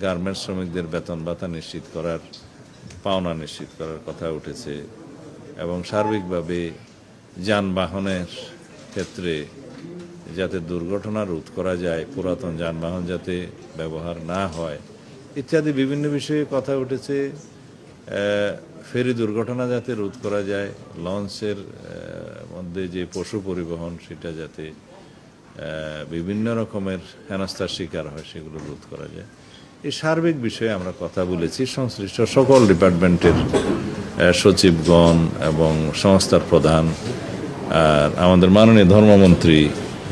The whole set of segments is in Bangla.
গার্মেন্টস শ্রমিকদের বেতন ভাতা নিশ্চিত করার, পাওনা নিশ্চিত করার কথা উঠেছে এবং সার্বিকভাবে যানবাহনের ক্ষেত্রে যাতে দুর্ঘটনা রোধ করা যায়, পুরাতন যানবাহন যাতে ব্যবহার না হয় ইত্যাদি বিভিন্ন বিষয়ে কথা উঠেছে। ফেরি দুর্ঘটনা যাতে রোধ করা যায়, লঞ্চের মধ্যে যে পশু পরিবহন সেটা যাতে বিভিন্ন রকমের হেনস্থার শিকার হয় সেগুলো রোধ করা যায়, এই সার্বিক বিষয়ে আমরা কথা বলেছি। সংশ্লিষ্ট সকল ডিপার্টমেন্টের সচিবগণ এবং সংস্থার প্রধান আর আমাদের মাননীয় ধর্মমন্ত্রী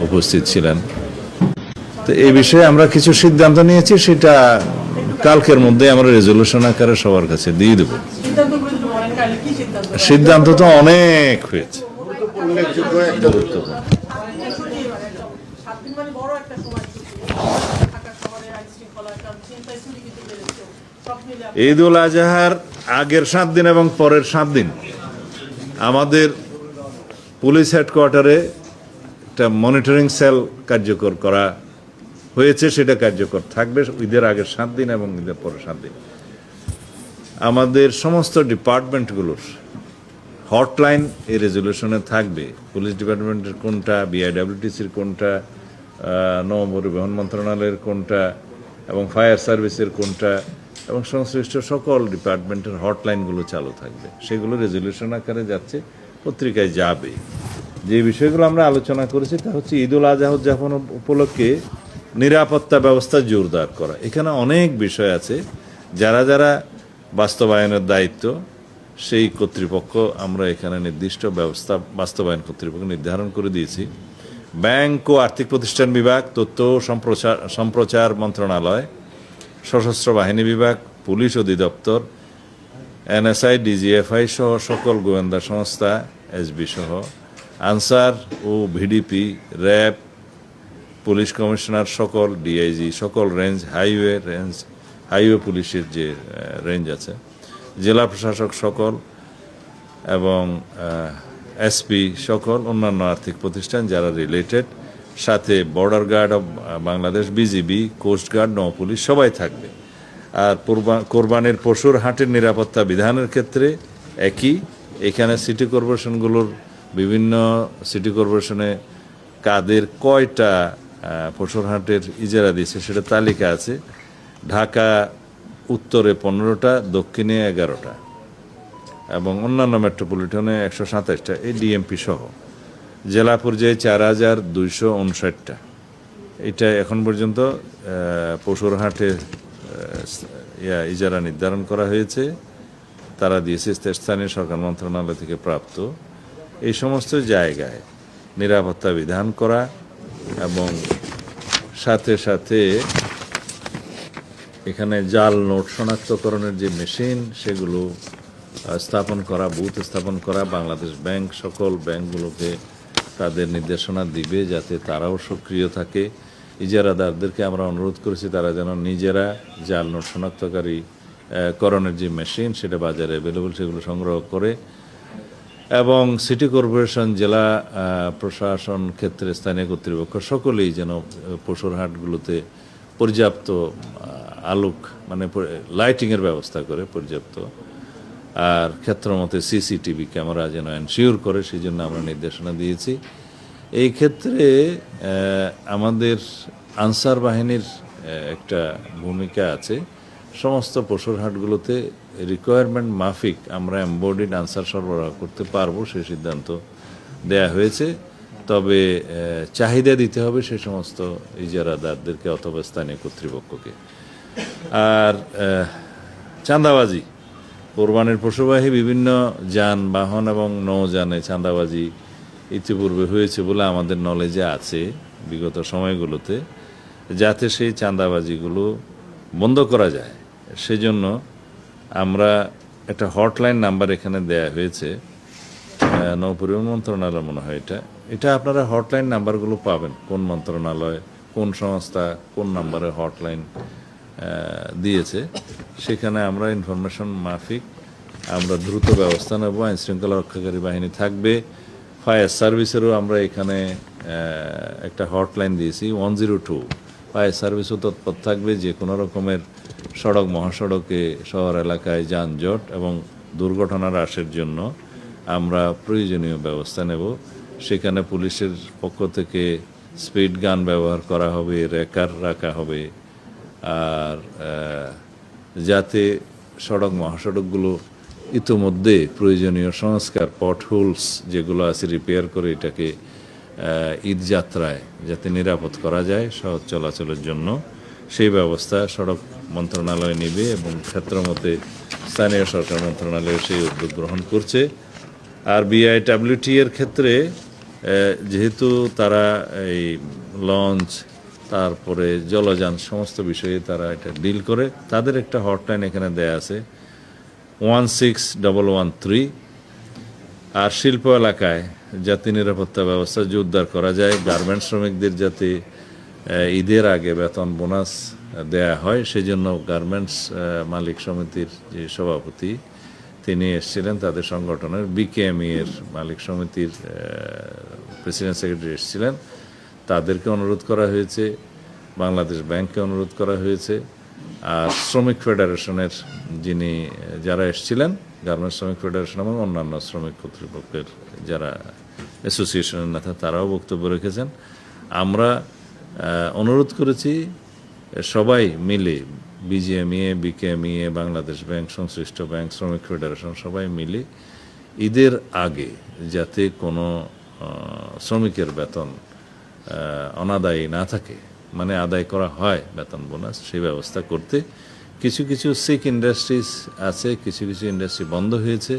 উপস্থিত ছিলেন। তো এই বিষয়ে আমরা কিছু সিদ্ধান্ত নিয়েছি, সেটা কালকের মধ্যে আমরা রেজলিউশন আকারে সবার কাছে দিয়ে দেব। সিদ্ধান্ত তো অনেক হয়েছে, গুরুত্বপূর্ণ। ঈদ উল আজহার আগের 7 দিন এবং পরের 7 দিন আমাদের পুলিশ হেডকোয়ার্টারে একটা মনিটরিং সেল কার্যকর করা হয়েছে, সেটা কার্যকর থাকবে ঈদের আগের 7 দিন এবং ঈদের পরের 7 দিন। আমাদের সমস্ত ডিপার্টমেন্টগুলোর হটলাইন এই রেজলিউশনে থাকবে। পুলিশ ডিপার্টমেন্টের কোনটা, বিআইডব্লিউটিসির কোনটা, নৌপরিবহন মন্ত্রণালয়ের কোনটা এবং ফায়ার সার্ভিসের কোনটা এবং সংশ্লিষ্ট সকল ডিপার্টমেন্টের হটলাইনগুলো চালু থাকবে। সেগুলো রেজলিউশন আকারে যাচ্ছে, পত্রিকায় যাবে। যে বিষয়গুলো আমরা আলোচনা করেছি তা হচ্ছে ঈদ উল আজহা উদযাপন উপলক্ষে নিরাপত্তা ব্যবস্থা জোরদার করা। এখানে অনেক বিষয় আছে, যারা যারা বাস্তবায়নের দায়িত্ব সেই কর্তৃপক্ষ আমরা এখানে নির্দিষ্ট ব্যবস্থা বাস্তবায়ন কর্তৃপক্ষ নির্ধারণ করে দিয়েছি। ব্যাংক ও আর্থিক প্রতিষ্ঠান বিভাগ, তথ্য সম্প্রচার মন্ত্রণালয়, সশস্ত্র বাহিনী বিভাগ, পুলিশ অধিদপ্তর, এনএসআই, ডিজিএফআই সহ সকল গোয়েন্দা সংস্থা, এসবি সহ, আনসার ও ভিডিপি, র্যাব, পুলিশ কমিশনার সকল, ডিআইজি সকল রেঞ্জ, হাইওয়ে পুলিশের যে রেঞ্জ আছে, জেলা প্রশাসক সকল এবং এসপি সকল, অন্যান্য আর্থিক প্রতিষ্ঠান যারা রিলেটেড, সাথে border guard of Bangladesh, BGB, coastguard, নৌপুলিশ সবাই থাকবে। আর কোরবানির পশুর হাটের নিরাপত্তা বিধানের ক্ষেত্রে একই। এখানে সিটি কর্পোরেশনগুলোর বিভিন্ন সিটি কর্পোরেশনে কাদের কয়টা পশুর হাটের ইজারা দিয়েছে সেটা তালিকা আছে। ঢাকা উত্তরে 15টা, দক্ষিণে 11টা এবং অন্যান্য মেট্রোপলিটনে 127টা, এই ডিএমপি সহ। জেলা পর্যায়ে 4259টা। এটা এখন পর্যন্ত পশুর হাটে ইজারা নির্ধারণ করা হয়েছে, তারা দিয়েছে স্থানীয় সরকার মন্ত্রণালয় থেকে প্রাপ্ত। এই সমস্ত জায়গায় নিরাপত্তা বিধান করা এবং সাথে সাথে এখানে জাল নোট শনাক্তকরণের যে মেশিন সেগুলো স্থাপন করা, বুথ স্থাপন করা। বাংলাদেশ ব্যাংক সকল ব্যাংকগুলোকে তাদের নির্দেশনা দিবে যাতে তারাও সক্রিয় থাকে। ইজারাদারদেরকে আমরা অনুরোধ করেছি তারা যেন নিজেরা জাল নোট শনাক্তকারী করণের যে মেশিন সেটা বাজারে অ্যাভেলেবল সেগুলো সংগ্রহ করে এবং সিটি কর্পোরেশন, জেলা প্রশাসন ক্ষেত্রে স্থানীয় কর্তৃপক্ষ সকলেই যেন পশুর হাটগুলোতে পর্যাপ্ত আলোক মানে লাইটিংয়ের ব্যবস্থা করে পর্যাপ্ত, আর ক্ষেত্রমতে সিসিটিভি ক্যামেরা যেন এনশিওর করে সেই জন্য আমরা নির্দেশনা দিয়েছি। এই ক্ষেত্রে আমাদের আনসার বাহিনীর একটা ভূমিকা আছে। সমস্ত পশুর হাটগুলোতে রিকোয়ারমেন্ট মাফিক আমরা এমবডিড আনসার সরবরাহ করতে পারবো, সেই সিদ্ধান্ত দেয়া হয়েছে। তবে চাহিদা দিতে হবে সে সমস্ত ইজারাদারদেরকে অথবা স্থানীয় কর্তৃপক্ষকে। আর চাঁদাবাজি, কোরবানির পশুবাহী বিভিন্ন যানবাহন এবং নৌযানে চাঁদাবাজি ইতিপূর্বে হয়েছে বলে আমাদের নলেজে আছে বিগত সময়গুলোতে। যাতে সেই চাঁদাবাজিগুলো বন্ধ করা যায় সেজন্য আমরা একটা হটলাইন নাম্বার এখানে দেয়া হয়েছে, নৌপরিবহন মন্ত্রণালয় মনে হয় এটা আপনারা হটলাইন নাম্বারগুলো পাবেন, কোন মন্ত্রণালয়, কোন সংস্থা, কোন নাম্বারে হটলাইন দিয়েছে। সেখানে আমরা ইনফরমেশন মাফিক আমরা দ্রুত ব্যবস্থা নেব। আইন শৃঙ্খলা রক্ষাকারী বাহিনী থাকবে, ফায়ার সার্ভিসেরও আমরা এখানে একটা হটলাইন দিয়েছি 102 ফায়ার সার্ভিসও তৎপর থাকবে যে কোনো রকমের সড়ক মহাসড়কে শহর এলাকায় যানজট এবং দুর্ঘটনা হ্রাসের জন্য আমরা প্রয়োজনীয় ব্যবস্থা নেব। সেখানে পুলিশের পক্ষ থেকে স্পিড গান ব্যবহার করা হবে, রেকার রাখা হবে, আর যাতে সড়ক মহাসড়কগুলো ইতোমধ্যে প্রয়োজনীয় সংস্কার পটহোলস যেগুলো আছে রিপেয়ার করে এটাকে ঈদ যাত্রায় যাতে নিরাপদ করা যায় সহজ চলাচলের জন্য সেই ব্যবস্থা সড়ক মন্ত্রণালয় নেবে এবং ক্ষেত্রমতে স্থানীয় সরকার মন্ত্রণালয় সেই উদ্যোগ গ্রহণ করছে। আর বিআইডব্লিউটি এর ক্ষেত্রে যেহেতু তারা এই লঞ্চ তারপরে জলযান সমস্ত বিষয়ে তারা এটা ডিল করে, তাদের একটা হটলাইন এখানে দেয়া আছে 16113। আর শিল্প এলাকায় যাতে নিরাপত্তা ব্যবস্থা জোরদার করা যায়, গার্মেন্টস শ্রমিকদের যাতে ঈদের আগে বেতন বোনাস দেয়া হয় সেজন্য গার্মেন্টস মালিক সমিতির যে সভাপতি তিনি এসেছিলেন, তাদের সংগঠনের বিকেএমই এর মালিক সমিতির প্রেসিডেন্ট সেক্রেটারি এসেছিলেন, তাদেরকে অনুরোধ করা হয়েছে, বাংলাদেশ ব্যাংককে অনুরোধ করা হয়েছে, আর শ্রমিক ফেডারেশনের যারা এসেছিলেন গার্মেন্টস শ্রমিক ফেডারেশন এবং অন্যান্য শ্রমিক কর্তৃপক্ষের যারা অ্যাসোসিয়েশনের নেতা তারাও বক্তব্য রেখেছেন। আমরা অনুরোধ করেছি সবাই মিলে বিজিএমইএ, বিকেএমইএ, বাংলাদেশ ব্যাংক, সংশ্লিষ্ট ব্যাংক, শ্রমিক ফেডারেশন সবাই মিলে ঈদের আগে যাতে কোনো শ্রমিকের বেতন অনাদায়ী না থাকে, মানে আদায় করা হয় বেতন বোনাস, সেই ব্যবস্থা করতে। কিছু কিছু সিক ইন্ডাস্ট্রিজ আছে, কিছু কিছু ইন্ডাস্ট্রি বন্ধ হয়েছে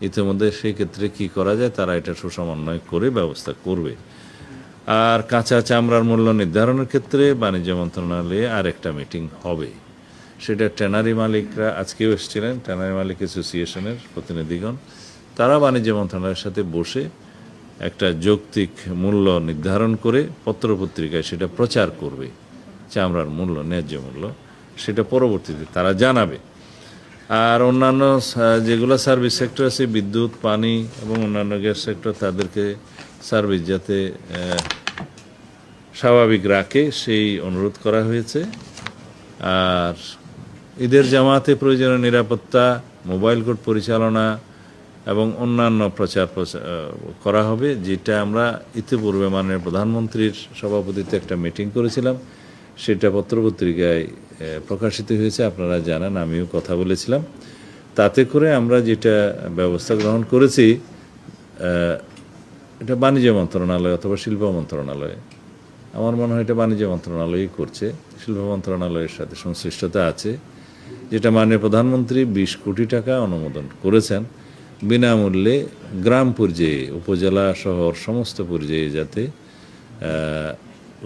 ইতিমধ্যে, সেই ক্ষেত্রে কী করা যায় তারা এটা সুসমন্বয় করে ব্যবস্থা করবে। আর কাঁচা চামড়ার মূল্য নির্ধারণের ক্ষেত্রে বাণিজ্য মন্ত্রণালয়ে আরেকটা মিটিং হবে, সেটা ট্যানারি মালিকরা আজকেও এসেছিলেন, ট্যানারি মালিক অ্যাসোসিয়েশনের প্রতিনিধিগণ, তারা বাণিজ্য মন্ত্রণালয়ের সাথে বসে একটা যৌক্তিক মূল্য নির্ধারণ করে পত্রপত্রিকায় সেটা প্রচার করবে, চামড়ার মূল্য, ন্যায্য মূল্য, সেটা পরবর্তীতে তারা জানাবে। আর অন্যান্য যেগুলো সার্ভিস সেক্টর আছে, বিদ্যুৎ, পানি এবং অন্যান্য গ্যাস সেক্টর, তাদেরকে সার্ভিস যাতে স্বাভাবিক রাখে সেই অনুরোধ করা হয়েছে। আর ঈদের জামাতে প্রয়োজনীয় নিরাপত্তা, মোবাইল কোর্ট পরিচালনা এবং অন্যান্য প্রচার করা হবে, যেটা আমরা ইতিপূর্বে মাননীয় প্রধানমন্ত্রীর সভাপতিত্বে একটা মিটিং করেছিলাম, সেটা পত্রপত্রিকায় প্রকাশিত হয়েছে, আপনারা জানেন, আমিও কথা বলেছিলাম। তাতে করে আমরা যেটা ব্যবস্থা গ্রহণ করেছি, এটা বাণিজ্য মন্ত্রণালয় অথবা শিল্প মন্ত্রণালয়, আমার মনে হয় এটা বাণিজ্য মন্ত্রণালয়ই করছে, শিল্প মন্ত্রণালয়ের সাথে সংশ্লিষ্টতা আছে, যেটা মাননীয় প্রধানমন্ত্রী 20 কোটি টাকা অনুমোদন করেছেন বিনামূল্যে গ্রাম পর্যায়ে, উপজেলা, শহর সমস্ত পর্যায়ে যাতে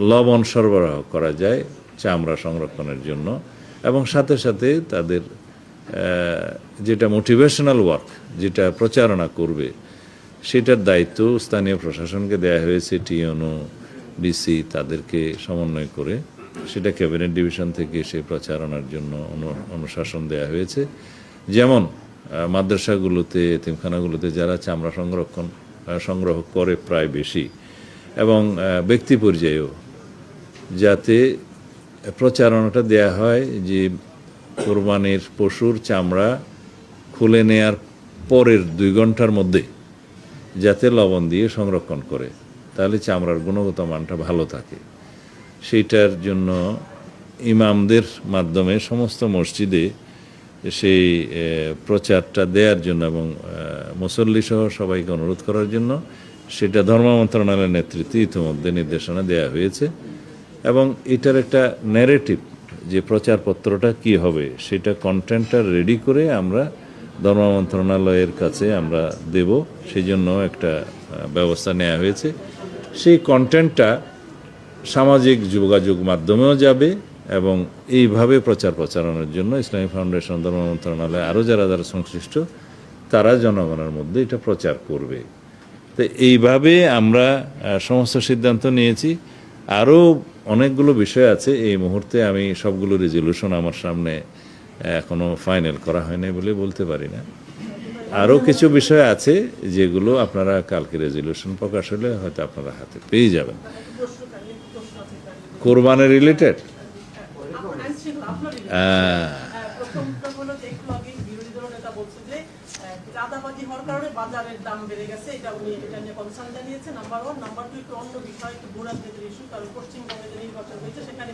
লবণ সরবরাহ করা যায় চামড়া সংরক্ষণের জন্য, এবং সাথে সাথে তাদের যেটা মোটিভেশনাল ওয়ার্ক, যেটা প্রচারণা করবে, সেটার দায়িত্ব স্থানীয় প্রশাসনকে দেওয়া হয়েছে, টিএনও, ডিসি, তাদেরকে সমন্বয় করে সেটা ক্যাবিনেট ডিভিশন থেকে সেই প্রচারণার জন্য অনুশাসন দেওয়া হয়েছে। যেমন মাদ্রাসাগুলোতে, এতিমখানাগুলোতে যারা চামড়া সংগ্রহ করে প্রায় বেশি, এবং ব্যক্তি পর্যায়েও যাতে প্রচারণাটা দেয়া হয় যে কোরবানির পশুর চামড়া খুলে নেয়ার পরের 2 ঘন্টার মধ্যে যাতে লবণ দিয়ে সংরক্ষণ করে, তাহলে চামড়ার গুণগত মানটা ভালো থাকে। সেইটার জন্য ইমামদের মাধ্যমে সমস্ত মসজিদে সেই প্রচারটা দেওয়ার জন্য এবং মুসল্লি সহ সবাইকে অনুরোধ করার জন্য সেটা ধর্ম মন্ত্রণালয়ের নেতৃত্বে ইতিমধ্যে নির্দেশনা দেওয়া হয়েছে। এবং এটার একটা ন্যারেটিভ, যে প্রচারপত্রটা কি হবে, সেটা কন্টেন্টটা রেডি করে আমরা ধর্ম মন্ত্রণালয়ের কাছে আমরা দেব, সেই জন্য একটা ব্যবস্থা নেওয়া হয়েছে। সেই কন্টেন্টটা সামাজিক যোগাযোগ মাধ্যমেও যাবে, এবং এইভাবে প্রচারণার জন্য ইসলামী ফাউন্ডেশন, ধর্ম মন্ত্রণালয়, আরও যারা যারা সংশ্লিষ্ট, তারা জনগণের মধ্যে এটা প্রচার করবে। তো এইভাবে আমরা সমস্ত সিদ্ধান্ত নিয়েছি। আরও অনেকগুলো বিষয় আছে, এই মুহূর্তে আমি সবগুলো রেজলিউশন আমার সামনে এখনও ফাইনাল করা হয়নি বলে বলতে পারি না। আরও কিছু বিষয় আছে যেগুলো আপনারা কালকে রেজলিউশন প্রকাশ হলে হয়তো আপনারা হাতে পেয়ে যাবেন। কোরবানি রিলেটেড প্রথমটা হলো যে একটু আগে বিরোধী দল নেতা বলছে যে চাঁদাবাজি হওয়ার কারণে বাজারের দাম বেড়ে গেছে, এটা উনি এটা নিয়ে কনসার্ন জানিয়েছে। নাম্বার 1। নাম্বার 2, একটু অন্য বিষয়, একটু ভূরাজনীতির ইস্যু। কারণ পশ্চিমবঙ্গে যে নির্বাচন হয়েছে সেখানে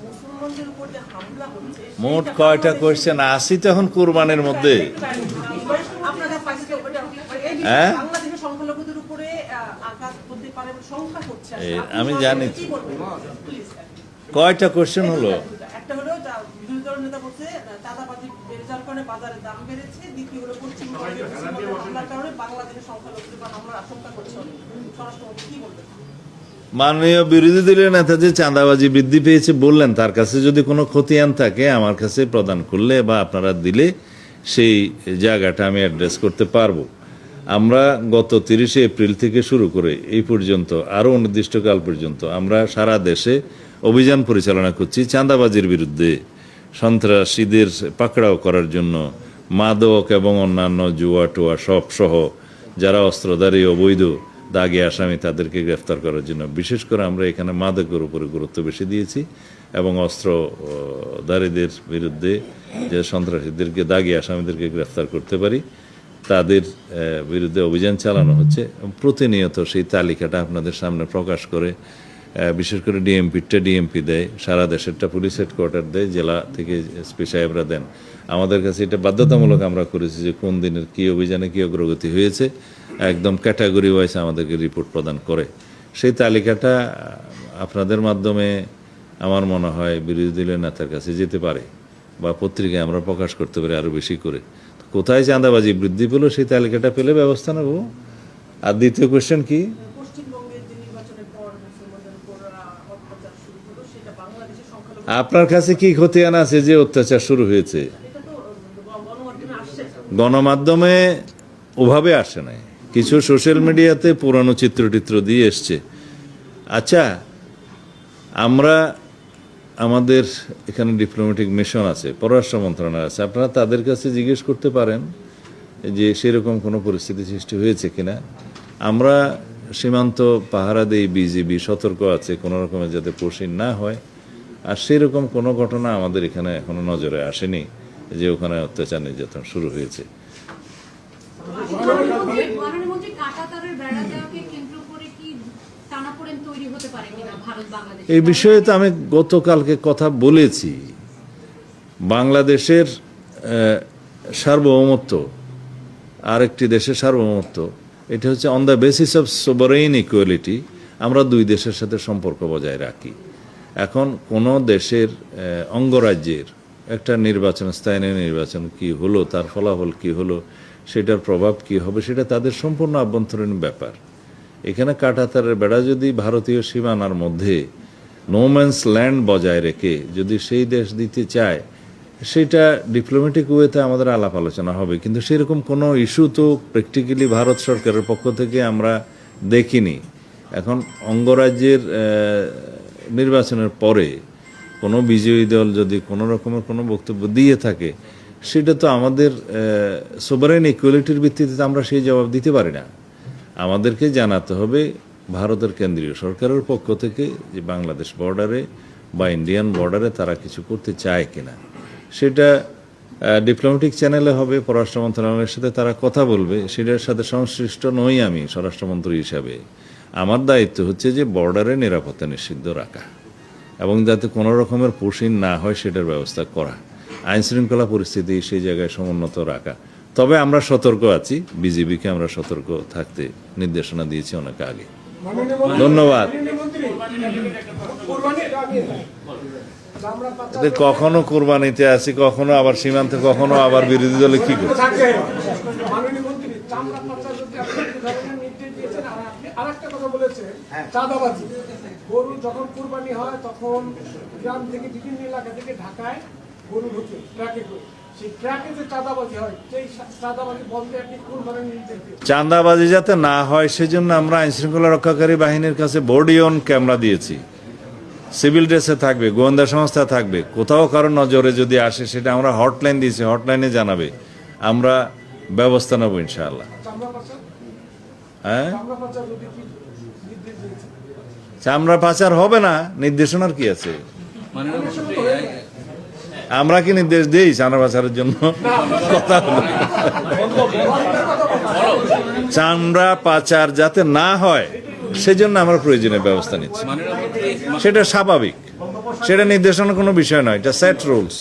মুসলমানদের উপর যে হামলা হচ্ছে, মোট কয়টা কোয়েশ্চেন? 80 তো এখন কোরবানির মধ্যে। আপনাদের পাশে হ্যাঁ, বাংলাদেশের সংখ্যালঘুদের উপরে আঘাত হতে পারে সংখ্যা হচ্ছে। আমি জানি। কি বলবেন প্লিজ? কয়টা কোয়েশ্চেন হলো? একটা হলো বিরোধী দলের নেতা বলছে চাঁদাবাজি বেড়ে যাওয়ার কারণে বাজারের দাম বেড়েছে। দ্বিতীয় হলো পশ্চিমবঙ্গে হামলার কারণে বাংলাদেশের সংখ্যালঘুদের উপর হামলার আশঙ্কা করছে। স্বরাষ্ট্রমন্ত্রী কি বলবেন? মাননীয় বিরোধী দলীয় নেতা যে চাঁদাবাজি বৃদ্ধি পেয়েছে বললেন, তার কাছে যদি কোনো খতিয়ান থাকে আমার কাছে প্রদান করলে বা আপনারা দিলে সেই জায়গাটা আমি অ্যাড্রেস করতে পারবো। আমরা গত 30 এপ্রিল থেকে শুরু করে এই পর্যন্ত আরও অনির্দিষ্টকাল পর্যন্ত আমরা সারা দেশে অভিযান পরিচালনা করছি চাঁদাবাজির বিরুদ্ধে, সন্ত্রাসীদের পাকড়াও করার জন্য, মাদক এবং অন্যান্য জুয়া টুয়া সব সহ যারা অস্ত্রধারী অবৈধ দাগি আসামি তাদেরকে গ্রেফতার করার জন্য। বিশেষ করে আমরা এখানে মাদকের উপরে গুরুত্ব বেশি দিয়েছি এবং অস্ত্রধারীদের বিরুদ্ধে যে সন্ত্রাসীদেরকে দাগি আসামিদেরকে গ্রেফতার করতে পারি তাদের বিরুদ্ধে অভিযান চালানো হচ্ছে। প্রতিনিয়ত সেই তালিকাটা আপনাদের সামনে প্রকাশ করে, বিশেষ করে ডিএমপিটা ডিএমপি দেয়, সারা দেশেরটা পুলিশ হেডকোয়ার্টার দেয়, জেলা থেকে এসপি সাহেবরা দেন। আমাদের কাছে এটা বাধ্যতামূলক আমরা করেছি যে কোন দিনের কী অভিযানে কী অগ্রগতি হয়েছে একদম ক্যাটাগরি ওয়াইজ আমাদেরকে রিপোর্ট প্রদান করে। সেই তালিকাটা আপনাদের মাধ্যমে আমার মনে হয় বিরোধী দলীয় নেতার কাছে যেতে পারে বা পত্রিকায় আমরা প্রকাশ করতে পারি আরও বেশি করে। কোথায় চাঁদাবাজি বৃদ্ধি পেল সেই তালিকাটা পেলে ব্যবস্থা নেব। আর দ্বিতীয় কোয়েশ্চেন কি? পশ্চিমবঙ্গের যে নির্বাচনের পর মুসলমানদের উপর অত্যাচার শুরু হলো, সেটা বাংলাদেশের সংখ্যালঘু, আপনার কাছে কি খতিয়ান আছে যে অত্যাচার শুরু হয়েছে? এটা তো গণমাধ্যমে আসছে। গণমাধ্যমে ওভাবে আসে নাই, কিছু সোশ্যাল মিডিয়াতে পুরানো চিত্র দিয়ে এসছে। আচ্ছা, আমরা আমাদের এখানে ডিপ্লোম্যাটিক মিশন আছে, পররাষ্ট্র মন্ত্রণালয় আছে, আপনারা তাদের কাছে জিজ্ঞেস করতে পারেন যে সেরকম কোনো পরিস্থিতি সৃষ্টি হয়েছে কিনা। আমরা সীমান্ত পাহারা দেই, বিজিবি সতর্ক আছে কোনো রকমের যাতে পশ্চিম না হয়। আর সেরকম কোনো ঘটনা আমাদের এখানে এখনো নজরে আসেনি যে ওখানে অত্যাচার নির্যাতন শুরু হয়েছে। এই বিষয়ে তো আমি গতকালকে কথা বলেছি। বাংলাদেশের সার্বভৌমত্ব আরেকটি দেশের সার্বভৌমত্ব, এটা হচ্ছে on the basis of sovereign equality. আমরা দুই দেশের সাথে সম্পর্ক বজায় রাখি। এখন কোনো দেশের অঙ্গরাজ্যের একটা নির্বাচন, স্থায়ী নির্বাচন কি হলো, তার ফলাফল কি হলো, সেটার প্রভাব কি হবে, সেটা তাদের সম্পূর্ণ আভ্যন্তরীণ ব্যাপার। এখানে কাঁটাতারের বেড়া যদি ভারতীয় সীমানার মধ্যে নোম্যান্স ল্যান্ড বজায় রেখে যদি সেই দেশ দিতে চায়, সেটা ডিপ্লোম্যাটিক ওয়েতে আমাদের আলাপ আলোচনা হবে। কিন্তু সেরকম কোনো ইস্যু তো প্র্যাকটিক্যালি ভারত সরকারের পক্ষ থেকে আমরা দেখিনি। এখন অঙ্গরাজ্যের নির্বাচনের পরে কোনো বিজয়ী দল যদি কোনো রকমের কোনো বক্তব্য দিয়ে থাকে, সেটা তো আমাদের সোভারেইন ইকুয়ালিটির ভিত্তিতে আমরা সেই জবাব দিতে পারি না। আমাদেরকে জানাতে হবে ভারতের কেন্দ্রীয় সরকারের পক্ষ থেকে যে বাংলাদেশ বর্ডারে বা ইন্ডিয়ান বর্ডারে তারা কিছু করতে চায় কিনা। সেটা ডিপ্লোম্যাটিক চ্যানেলে হবে, পররাষ্ট্র মন্ত্রণালয়ের সাথে তারা কথা বলবে। সেটার সাথে সংশ্লিষ্ট নই আমি স্বরাষ্ট্রমন্ত্রী হিসাবে। আমার দায়িত্ব হচ্ছে যে বর্ডারে নিরাপত্তা নিশ্চিত রাখা এবং যাতে কোনো রকমের পুশিন না হয় সেটার ব্যবস্থা করা, আইনশৃঙ্খলা পরিস্থিতি সেই জায়গায় সমুন্নত রাখা। তবে আমরা সতর্ক আছি, বিজিবিকে আমরা সতর্ক থাকতে নির্দেশনা দিয়েছি অনেক আগে। ধন্যবাদ। কখনো কোরবানিতে আছি, কখনো আবার সীমান্তে, কখনো আবার বিরোধী দলে কি করছে। আরেকটা কথা বলেছে, চাঁদাবাজি। গরু যখন কুরবানি হয় তখন গ্রাম থেকে বিভিন্ন এলাকা থেকে ঢাকায় গরু ঢুকে ট্রাকে করে, সেই ট্রাকে যে চাঁদাবাজি হয়, সেই চাঁদাবাজি বন্ধে আপনি কুরবানির নির্দেশ দিন। চাঁদাবাজি যাতে না হয় সেজন্য আমরা আইনশৃঙ্খলা রক্ষাকারী বাহিনীর কাছে বডি অন ক্যামেরা দিয়েছি। সিভিল ড্রেসে থাকবে, গোয়েন্দা সংস্থা থাকবে। কোথাও কারো নজরে যদি আসে সেটা আমরা হটলাইন দিয়েছি, হটলাইনে জানাবে, আমরা ব্যবস্থা নেব ইনশাআল্লাহ। হ্যাঁ, চামড়া পাচার হবে না, নির্দেশনার কি আছে? আমরা কি নির্দেশ দিই চাঁদা পাচারের জন্য? কথা হলো চামড়া পাচার যাতে না হয় সেজন্য আমরা প্রয়োজনীয় ব্যবস্থা নিচ্ছি। সেটা স্বাভাবিক, সেটা নির্দেশনার কোনো বিষয় নয়, এটা সেট রুলস।